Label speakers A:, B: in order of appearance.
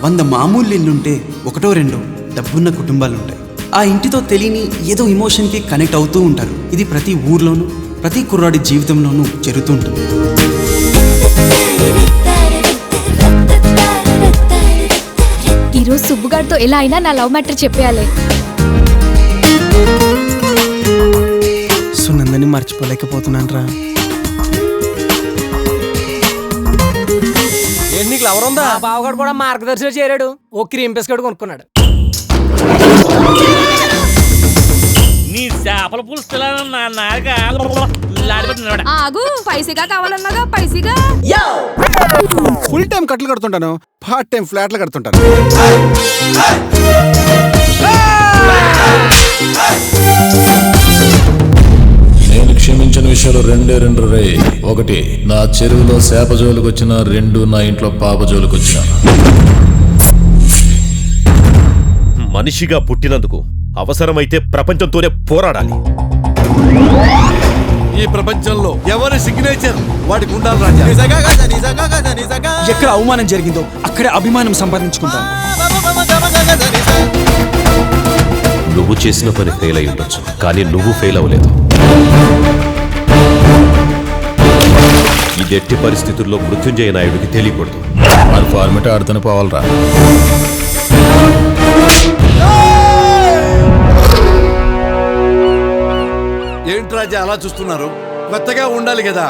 A: 100 మామూలు ఇల్లుంటే ఒకటో రెండో డబ్బున్న కుటుంబాలు ఉంటాయి. ఆ ఇంటితో తెలియని ఏదో ఎమోషన్కి కనెక్ట్ అవుతూ ఉంటారు. ఇది ప్రతి ఊర్లోనూ ప్రతి కుర్రాడి జీవితంలోనూ జరుగుతూ ఉంటుంది.
B: ఈరోజు సుబ్బుగారితో ఎలా అయినా నా లవ్ మ్యాటర్ చెప్పేయాలి.
C: సునందని మర్చిపోలేకపోతున్నాను రా.
D: నీకు లవర్ ఉందా? బావగాడు కూడా మార్గదర్శిలో చేరాడు. ఓ క్రీమ్ బిస్కెట్ కొనుక్కున్నాడు.
E: నీ చేపల పులుసు
B: ఆగు, పైసగా కావాలన్నాగా పైసగా.
C: ఫుల్ టైం కట్లు కడుతుంటాను, పార్ట్ టైం ఫ్లాట్లు కడుతుంటాను.
F: నేను క్షమించిన విషయాలు రెండు రే. ఒకటి, నా చెరువులో చేప జోలికి వచ్చిన. 2, నా ఇంట్లో పాప జోలికి వచ్చిన.
G: మనిషిగా పుట్టినందుకు అవసరమైతే ప్రపంచంతోనే పోరాడాలి.
H: ఈ ప్రపంచంలో ఎవరి సిగ్నేచర్ వాడికి ఉండాలి రాజా.
A: ఎక్కడ అవమానం జరిగిందో అక్కడే అభిమానం సంపాదించుకుంటాను.
G: నువ్వు చేసిన పని ఫెయిల్ అయి ఉండొచ్చు, కానీ నువ్వు ఫెయిల్ అవ్వలేదు. ఇది ఎట్టి పరిస్థితుల్లో మృత్యుంజయ నాయుడికి తెలియకూడదు.
F: మరి ఫార్మేట్ ఆడుతూనే పోవాలరా.
H: ఏంటి రాజా అలా చూస్తున్నారు? కొత్తగా ఉండాలి కదా.